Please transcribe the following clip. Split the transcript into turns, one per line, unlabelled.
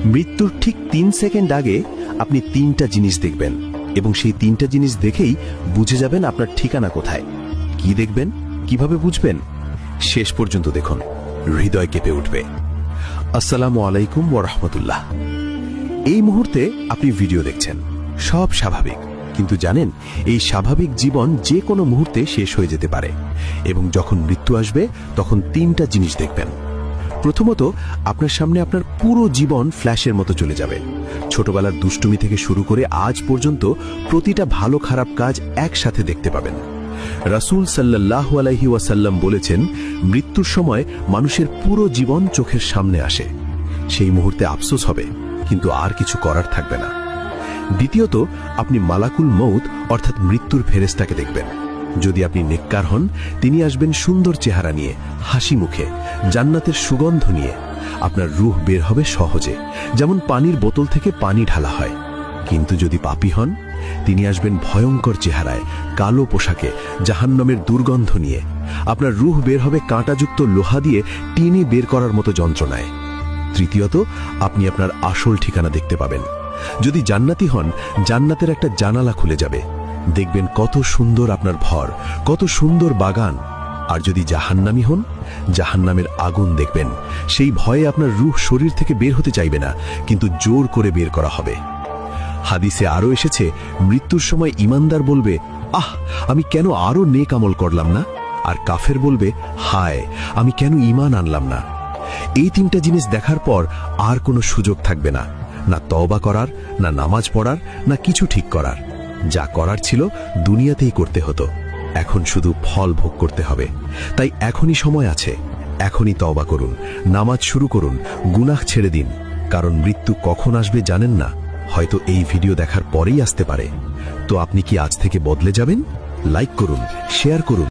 মৃত্যুর ঠিক 3 সেকেন্ড আগে আপনি 3টা জিনিস দেখবেন এবং সেই 3টা জিনিস দেখেই বুঝে যাবেন আপনার ঠিকানা কোথায়। কি দেখবেন, কিভাবে বুঝবেন? শেষ পর্যন্ত দেখুন, হৃদয় কেঁপে উঠবে। আসসালামু আলাইকুম ওয়া রাহমাতুল্লাহ। এই মুহূর্তে আপনি ভিডিও দেখছেন, সব স্বাভাবিক, কিন্তু জানেন এই স্বাভাবিক জীবন যে কোনো মুহূর্তে শেষ হয়ে যেতে পারে এবং যখন মৃত্যু আসবে তখন 3টা জিনিস দেখবেন। প্রথমত, আপনার সামনে আপনার পুরো জীবন ফ্ল্যাশের মতো চলে যাবে। ছোটবেলার দুষ্টুমি থেকে শুরু করে আজ পর্যন্ত প্রতিটা ভালো খারাপ কাজ একসাথে দেখতে পাবেন। রাসূল সাল্লাল্লাহু আলাইহি ওয়াসাল্লাম বলেছেন, মৃত্যুর সময় মানুষের পুরো জীবন চোখের সামনে আসে। সেই মুহূর্তে আফসোস হবে, কিন্তু আর কিছু করার থাকবে না। দ্বিতীয়ত, আপনি মালাকুল মউত অর্থাৎ মৃত্যুর ফেরেশতাকে দেখবেন। যদি আপনি নেককার হন, তিনি আসবেন সুন্দর চেহারা নিয়ে, হাসি মুখে, জান্নাতের সুগন্ধ নিয়ে। আপনার রূহ বের হবে সহজে, যেমন পানির বোতল থেকে পানি ঢালা হয়। কিন্তু যদি পাপী হন, তিনি আসবেন ভয়ঙ্কর চেহারায়, কালো পোশাকে, জাহান্নামের দুর্গন্ধ নিয়ে। আপনার রূহ বের হবে কাঁটাযুক্ত লোহা দিয়ে টেনে বের করার মতো যন্ত্রণায়। তৃতীয়ত, আপনি আপনার আসল ঠিকানা দেখতে পাবেন। যদি জান্নাতি হন, জান্নাতের একটা জানালা খুলে যাবে, দেখবেন কত সুন্দর আপনার ঘর, কত সুন্দর বাগান। আর যদি জাহান্নামী হন, জাহান্নামের আগুন দেখবেন। সেই ভয়ে আপনার রূহ শরীর থেকে বের হতে চাইবে না, কিন্তু জোর করে বের করা হবে। হাদিসে আরো এসেছে, মৃত্যুর সময় ঈমানদার বলবে, আহ, আমি কেন আরো নেক আমল করলাম না? আর কাফের বলবে, হায়, আমি কেন ঈমান আনলাম না? এই 3টা জিনিস দেখার পর আর কোনো সুযোগ থাকবে না, না তওবা করার, না নামাজ পড়ার, না কিছু ঠিক করার। যা করার ছিল দুনিয়াতেই করতে হতো, এখন শুধু ফল ভোগ করতে হবে। তাই এখনই সময় আছে, এখনই তওবা করুন, নামাজ শুরু করুন, গুনাহ ছেড়ে দিন। কারণ মৃত্যু কখন আসবে জানেন না, হয়তো এই ভিডিও দেখার পরেই আসতে পারে। তো আপনি কি আজ থেকে বদলে যাবেন? লাইক করুন, শেয়ার করুন।